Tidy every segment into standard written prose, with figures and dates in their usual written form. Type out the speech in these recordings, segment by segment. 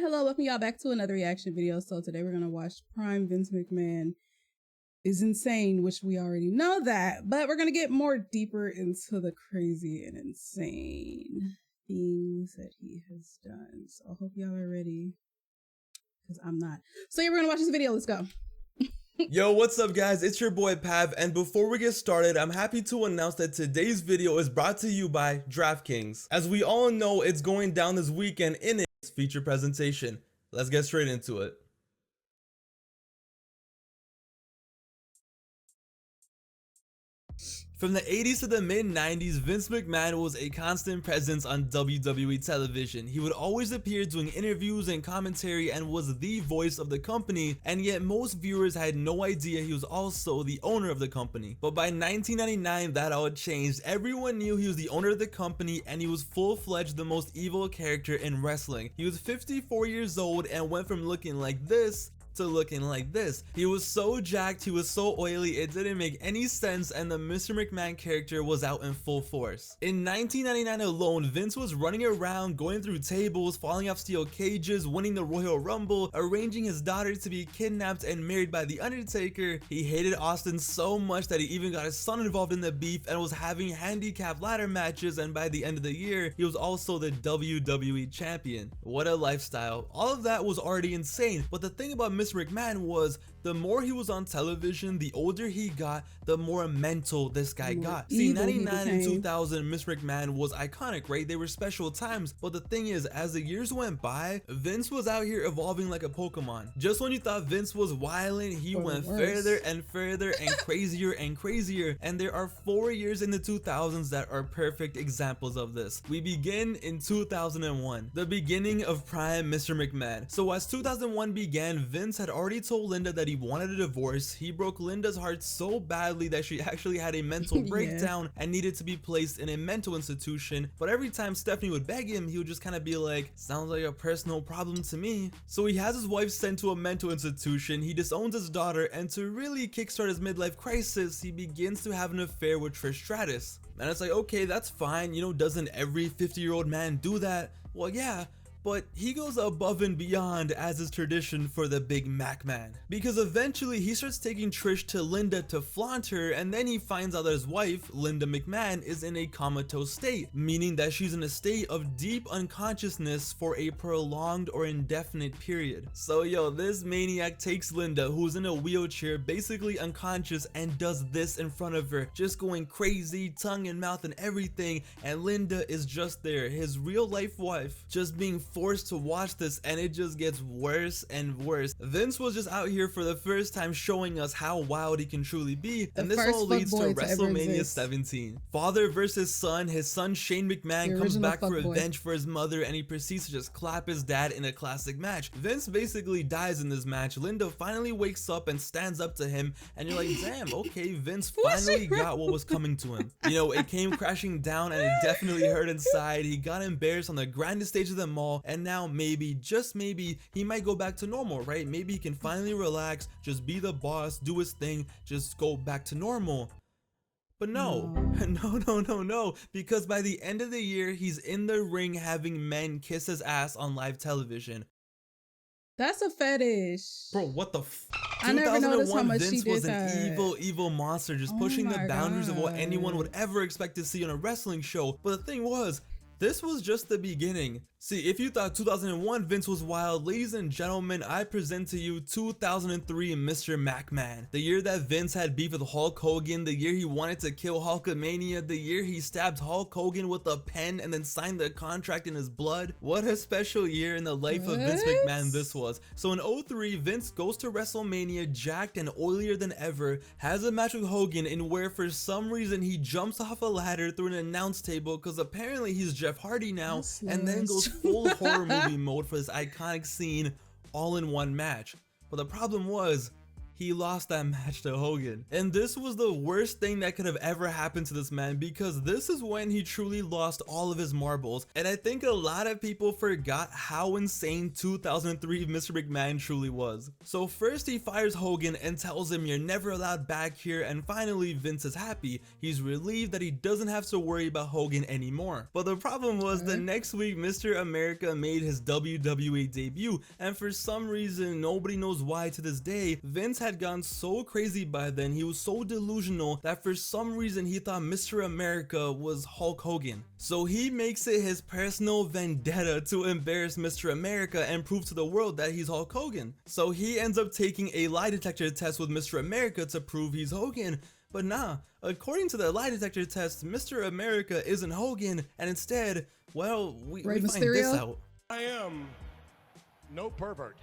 Hello, welcome y'all back to another reaction video. So today we're gonna watch Prime Vince McMahon is insane, which we already know that, but we're gonna get more deeper into the crazy and insane things that he has done. So I hope y'all are ready, because I'm not. So yeah, we're gonna watch this video. Let's go. Yo, what's up guys? It's your boy Pav, and before we get started, I'm happy to announce that today's video is brought to you by DraftKings. As we all know, it's going down this weekend in its feature presentation. Let's get straight into it. From the 80s to the mid-90s, Vince McMahon was a constant presence on WWE television. He would always appear doing interviews and commentary and was the voice of the company, and yet most viewers had no idea he was also the owner of the company. But by 1999, that all changed. Everyone knew he was the owner of the company, and he was full-fledged the most evil character in wrestling. He was 54 years old and went from looking like this to looking like this. He was so jacked, he was so oily, it didn't make any sense, and the Mr. McMahon character was out in full force. In 1999 alone, Vince was running around, going through tables, falling off steel cages, winning the Royal Rumble, arranging his daughter to be kidnapped and married by The Undertaker. He hated Austin so much that he even got his son involved in the beef and was having handicap ladder matches, and by the end of the year, he was also the WWE champion. What a lifestyle. All of that was already insane, but the thing about Mr. McMahon was the more he was on television, the older he got, the more mental this guy got. See, 99 and 2000, Mr. McMahon was iconic, right? They were special times, but the thing is, as the years went by, Vince was out here evolving like a Pokemon. Just when you thought Vince was wilding, he went further and further and crazier and crazier, and there are 4 years in the 2000s that are perfect examples of this. We begin in 2001, the beginning of prime Mr. McMahon. So as 2001 began, Vince had already told Linda that he wanted a divorce. He broke Linda's heart so badly that she actually had a mental breakdown and needed to be placed in a mental institution. But every time Stephanie would beg him, he would just kind of be like, sounds like a personal problem to me. So he has his wife sent to a mental institution, he disowns his daughter, and to really kickstart his midlife crisis, he begins to have an affair with Trish Stratus. And it's like, okay, that's fine, you know, doesn't every 50-year-old man do that? Well, yeah. But he goes above and beyond, as is tradition for the Big Mac Man, because eventually he starts taking Trish to Linda to flaunt her, and then he finds out that his wife, Linda McMahon, is in a comatose state, meaning that she's in a state of deep unconsciousness for a prolonged or indefinite period. So yo, this maniac takes Linda, who's in a wheelchair, basically unconscious, and does this in front of her, just going crazy, tongue and mouth and everything, and Linda is just there, his real life wife, just being forced to watch this, and it just gets worse and worse. Vince was just out here for the first time showing us how wild he can truly be, and this all leads to WrestleMania 17. Father versus son. His son Shane McMahon comes back for revenge for his mother, and he proceeds to just clap his dad in a classic match. Vince basically dies in this match. Linda finally wakes up and stands up to him, and you're like, damn, okay, Vince finally got what was coming to him. You know, it came crashing down, and it definitely hurt inside. He got embarrassed on the grandest stage of them all, and now maybe, just maybe, he might go back to normal, right? Maybe he can finally relax, just be the boss, do his thing, just go back to normal. But no, no, because by the end of the year, he's in the ring having men kiss his ass on live television. That's a fetish. Bro, what the f? I never noticed how much Vince she did was an that. evil monster, just pushing the boundaries of what anyone would ever expect to see on a wrestling show. But the thing was, this was just the beginning. See, if you thought 2001 Vince was wild, ladies and gentlemen, I present to you 2003 Mr. McMahon. The year that Vince had beef with Hulk Hogan, the year he wanted to kill Hulkamania, the year he stabbed Hulk Hogan with a pen and then signed the contract in his blood. What a special year in the life of Vince McMahon this was. So in 03, Vince goes to WrestleMania jacked and oilier than ever, has a match with Hogan in where for some reason he jumps off a ladder through an announce table because apparently he's Jeff Hardy now, and then goes full horror movie mode for this iconic scene all in one match. But the problem was, he lost that match to Hogan. And this was the worst thing that could have ever happened to this man, because this is when he truly lost all of his marbles. And I think a lot of people forgot how insane 2003 Mr. McMahon truly was. So first he fires Hogan and tells him, "You're never allowed back here," and finally Vince is happy. He's relieved that he doesn't have to worry about Hogan anymore. But the problem was the next week Mr. America made his WWE debut, and for some reason, nobody knows why to this day, Vince had gone so crazy by then, he was so delusional that for some reason he thought Mr. America was Hulk Hogan. So he makes it his personal vendetta to embarrass Mr. America and prove to the world that he's Hulk Hogan. So he ends up taking a lie detector test with Mr. America to prove he's Hogan. But nah, according to the lie detector test, Mr. America isn't Hogan, and instead, well, we find this out. I am no pervert.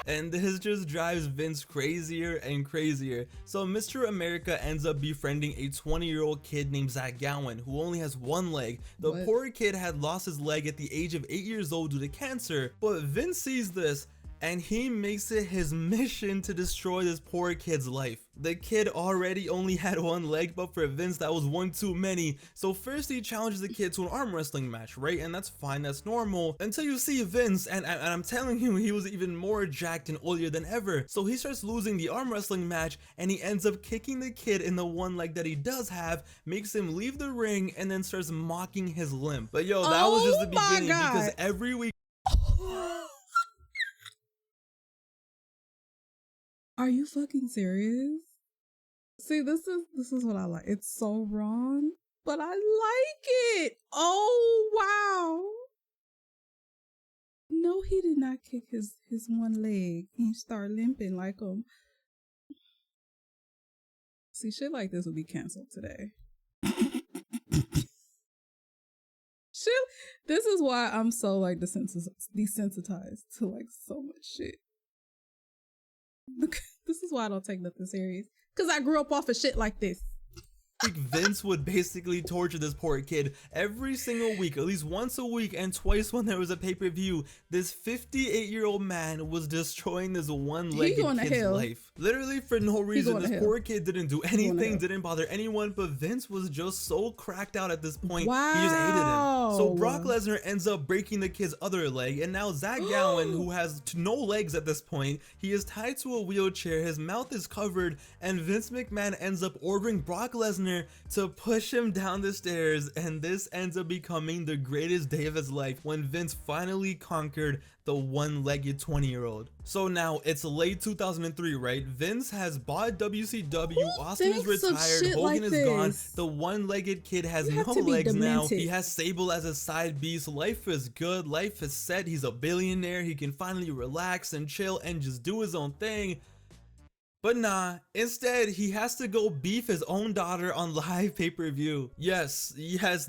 And this just drives Vince crazier and crazier. So Mr. America ends up befriending a 20-year-old kid named Zach Gowen, who only has one leg. The poor kid had lost his leg at the age of 8 years old due to cancer, but Vince sees this and he makes it his mission to destroy this poor kid's life. The kid already only had one leg, but for Vince that was one too many. So first he challenges the kid to an arm wrestling match, right? And that's fine, that's normal, until you see Vince, and I'm telling you, he was even more jacked and oilier than ever. So he starts losing the arm wrestling match, and he ends up kicking the kid in the one leg that he does have, makes him leave the ring, and then starts mocking his limp. But yo, that was just the beginning, because every week Are you fucking serious? See, this is what I like. It's so wrong, but I like it. Oh wow. No, he did not kick his one leg and start limping like him. See, shit like this would be canceled today. Shit, this is why I'm so like desensitized to like so much shit. This is why I don't take nothing serious. Because I grew up off of shit like this. Vince would basically torture this poor kid every single week, at least once a week, and twice when there was a pay-per-view. This 58-year-old man was destroying this one-legged kid's life. Literally for no reason. This poor kid didn't do anything, didn't bother anyone, but Vince was just so cracked out at this point. Wow. He just hated him. So Brock Lesnar ends up breaking the kid's other leg, and now Zach Gowen, who has no legs at this point, he is tied to a wheelchair, his mouth is covered, and Vince McMahon ends up ordering Brock Lesnar to push him down the stairs, and this ends up becoming the greatest day of his life when Vince finally conquered the one-legged 20-year-old. So now it's late 2003, right? Vince has bought WCW, Austin is retired, Hogan is gone, the one-legged kid has no legs now, he has Sable as a side beast, life is good, life is set, he's a billionaire, he can finally relax and chill and just do his own thing. But nah, instead he has to go beef his own daughter on live pay-per-view. Yes,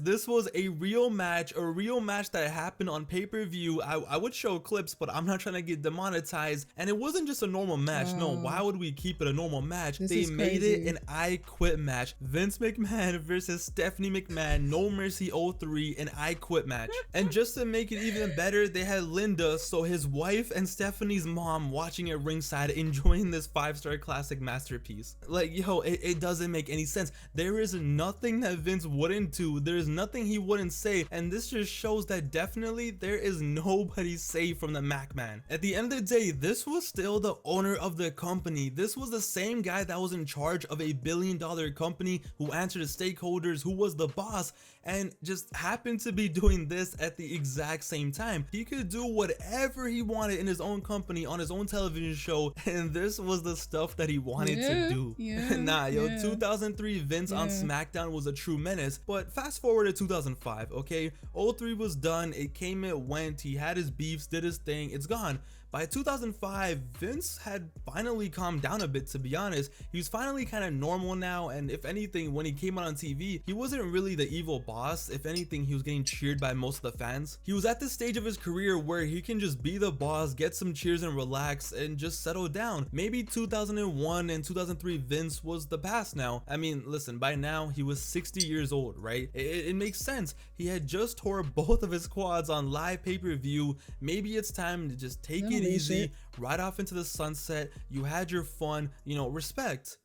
this was a real match that happened on pay-per-view. I would show clips, but I'm not trying to get demonetized. And it wasn't just a normal match. No, why would we keep it a normal match? They made it an I Quit match. Vince McMahon versus Stephanie McMahon, No Mercy 03, an I Quit match. And just to make it even better, they had Linda, so his wife and Stephanie's mom, watching at ringside, enjoying this 5-star classic masterpiece. Like, yo, it doesn't make any sense. There is nothing that Vince wouldn't do. There's nothing he wouldn't say, and this just shows that definitely there is nobody safe from the McMahon. At the end of the day, this was still the owner of the company. This was the same guy that was in charge of a billion-dollar company, who answered to stakeholders, who was the boss, and just happened to be doing this at the exact same time. He could do whatever he wanted in his own company, on his own television show, and this was the stuff that he wanted to do. Nah, yo, 2003 Vince on SmackDown was a true menace. But fast forward to 2005, okay? 03 was done, it came, it went, he had his beefs, did his thing, it's gone. By 2005, Vince had finally calmed down a bit, to be honest. He was finally kind of normal now, and if anything, when he came out on TV, he wasn't really the evil boss. If anything, he was getting cheered by most of the fans. He was at this stage of his career where he can just be the boss, get some cheers and relax, and just settle down. Maybe 2001 and 2003 Vince was the past now. I mean, listen, by now, he was 60 years old, right? It makes sense. He had just tore both of his quads on live pay-per-view. Maybe it's time to just take it Kagome easy, shit. right off into the sunset. You had your fun, you know, respect.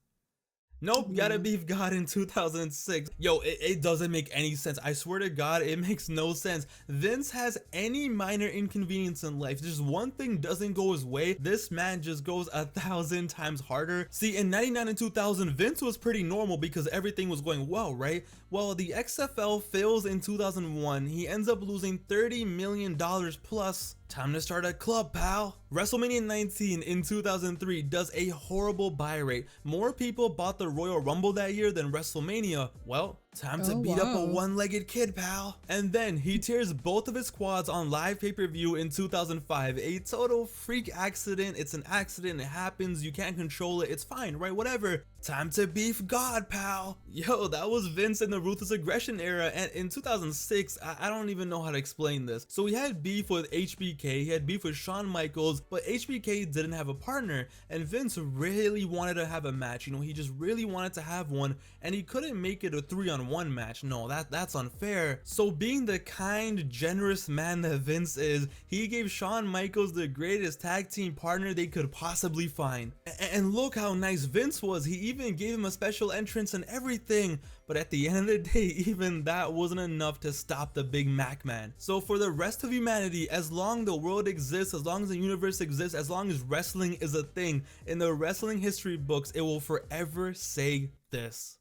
Nope, gotta beef God in 2006. Yo, it doesn't make any sense. I swear to God, it makes no sense. Vince has any minor inconvenience in life. Just one thing doesn't go his way, this man just goes 1,000 times harder. See, in 99 and 2000, Vince was pretty normal because everything was going well, right? Well, the XFL fails in 2001. He ends up losing $30 million plus. Time to start a club, pal. WrestleMania 19 in 2003 does a horrible buy rate. More people bought the Royal Rumble that year than WrestleMania. Well, time to beat up a one-legged kid, pal. And then he tears both of his quads on live pay-per-view in 2005. A total freak accident. It's an accident. It happens. You can't control it. It's fine, right? Whatever. Time to beef God, pal. Yo, that was Vince in the Ruthless Aggression era. And in 2006, I don't even know how to explain this. So he had beef with HBK. He had beef with Shawn Michaels, but HBK didn't have a partner. And Vince really wanted to have a match. You know, he just really wanted to have one. And he couldn't make it a 3-on-1 match. No, that's unfair. So being the kind, generous man that Vince is, he gave Shawn Michaels the greatest tag team partner they could possibly find. And look how nice Vince was. He even gave him a special entrance and everything. But at the end of the day, even that wasn't enough to stop the Big Mac Man. So for the rest of humanity, as long as the world exists, as long as the universe exists, as long as wrestling is a thing, in the wrestling history books, it will forever say this.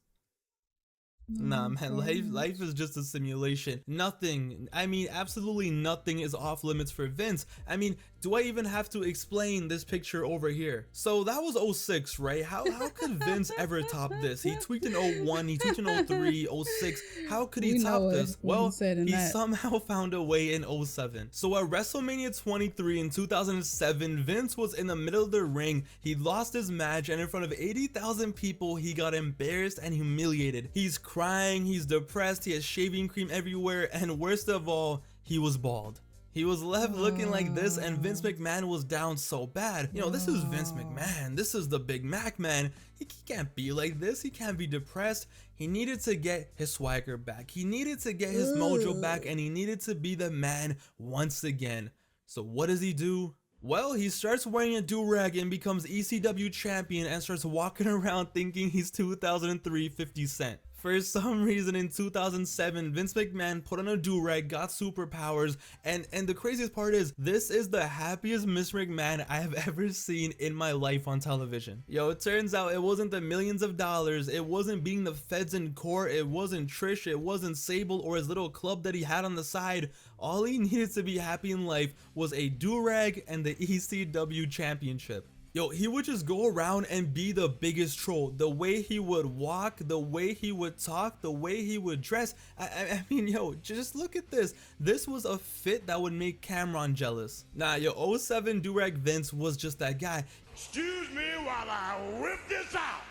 Nah, man, life is just a simulation. Nothing, I mean, absolutely nothing is off limits for Vince. I mean, do I even have to explain this picture over here? So that was 06, right? How could Vince ever top this? He tweaked in 01, he tweaked in 03, 06. How could he top this? Well, he somehow found a way in 07. So at WrestleMania 23 in 2007, Vince was in the middle of the ring. He lost his match, and in front of 80,000 people, he got embarrassed and humiliated. He's crying, he's depressed, he has shaving cream everywhere, and worst of all, he was bald. He was left looking like this, and Vince McMahon was down so bad. You know, this is Vince McMahon. This is the Big Mac Man. He can't be like this. He can't be depressed. He needed to get his swagger back. He needed to get his mojo back, and he needed to be the man once again. So what does he do? Well, he starts wearing a do-rag and becomes ECW champion and starts walking around thinking he's 2003 50 Cent. For some reason in 2007, Vince McMahon put on a do-rag, got superpowers, and the craziest part is, this is the happiest Mr. McMahon I have ever seen in my life on television. Yo, it turns out it wasn't the millions of dollars, it wasn't being the feds in court, it wasn't Trish, it wasn't Sable or his little club that he had on the side. All he needed to be happy in life was a do-rag and the ECW championship. Yo, he would just go around and be the biggest troll. The way he would walk, the way he would talk, the way he would dress. I mean, yo, just look at this. This was a fit that would make Cameron jealous. Nah, yo, 07 do-rag Vince was just that guy. Excuse me while I whip this out.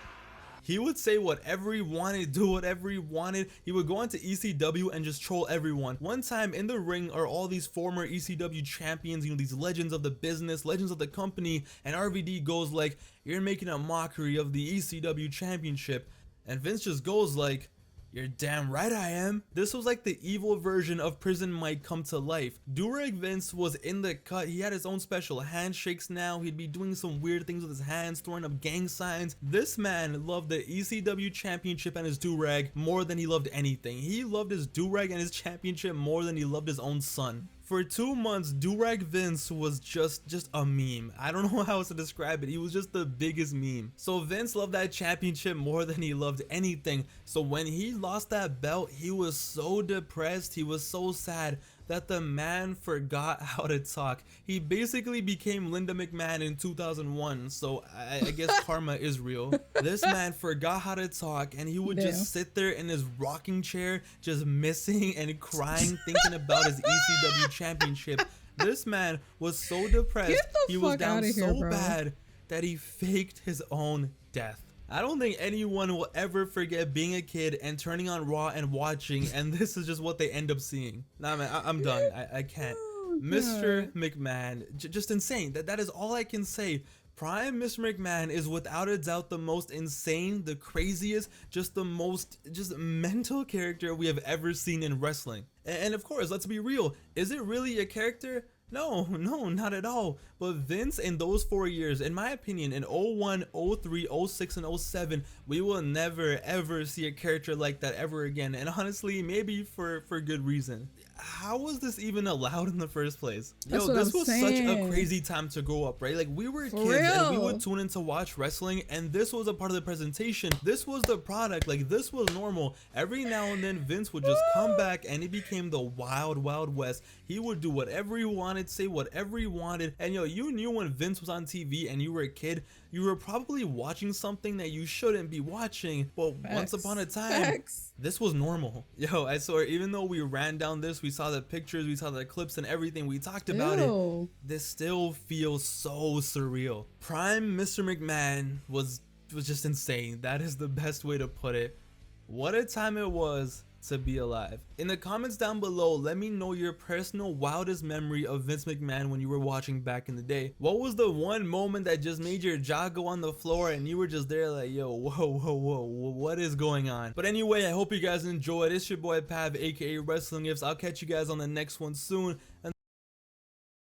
He would say whatever he wanted, do whatever he wanted. He would go into ECW and just troll everyone. One time in the ring are all these former ECW champions, you know, these legends of the business, legends of the company, and RVD goes like, "You're making a mockery of the ECW championship." And Vince just goes like, "You're damn right I am." This was like the evil version of Prison Mike come to life. Do-rag Vince was in the cut. He had his own special handshakes now. He'd be doing some weird things with his hands, throwing up gang signs. This man loved the ECW championship and his do-rag more than he loved anything. He loved his do-rag and his championship more than he loved his own son. For 2 months, do-rag Vince was just a meme. I don't know how else to describe it. He was just the biggest meme. So Vince loved that championship more than he loved anything. So when he lost that belt, he was so depressed. He was so sad that the man forgot how to talk. He basically became Linda McMahon in 2001. So I guess karma is real. This man forgot how to talk, and he would just sit there in his rocking chair, just missing and crying, thinking about his ECW championship. This man was so depressed, he was down so bad that he faked his own death. I don't think anyone will ever forget being a kid and turning on Raw and watching, and this is just what they end up seeing. Nah, man, I'm done. I can't. Mr. McMahon, just insane. That is all I can say. Prime Mr. McMahon is without a doubt the most insane, the craziest, just the most mental character we have ever seen in wrestling. And of course, let's be real, is it really a character? No, not at all. But Vince, in those 4 years, in my opinion, in 01, 03, 06, and 07, we will never ever see a character like that ever again. And honestly, maybe for good reason. How was this even allowed in the first place? That's Yo, what this I'm was such a saying. crazy time to grow up, right? Like, we were For kids and we real. would tune in to watch wrestling, and this was a part of the presentation. This was the product. Like, this was normal. Every now and then Vince would just come back and it became the wild west. He would do whatever he wanted, say whatever he wanted. And yo, you knew when Vince was on TV and you were a kid, you were probably watching something that you shouldn't be watching. But once upon a time, this was normal. Yo, I swear, even though we ran down this, we saw the pictures, we saw the clips and everything, we talked about it, this still feels so surreal. Prime Mr. McMahon was just insane. That is the best way to put it. What a time it was to be alive. In the comments down below, let me know your personal wildest memory of Vince McMahon when you were watching back in the day. What was the one moment that just made your jaw go on the floor and you were just there like, yo, whoa, what is going on? But anyway, I hope you guys enjoyed. It's your boy Pav, aka Wrestling Ifs. I'll catch you guys on the next one soon.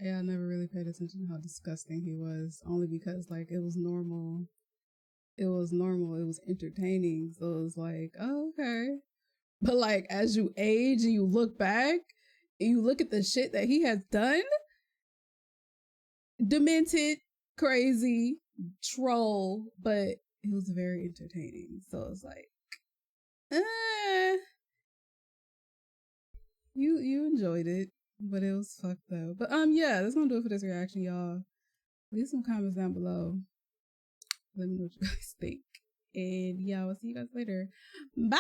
Yeah, I never really paid attention to how disgusting he was, only because like it was normal. It was entertaining, so it was like, oh, okay. But like as you age and you look back and you look at the shit that he has done, demented, crazy, troll, but it was very entertaining. So it's like, you enjoyed it, but it was fucked up. But yeah, that's gonna do it for this reaction, y'all. Leave some comments down below. Let me know what you guys think. And yeah, I'll see you guys later. Bye.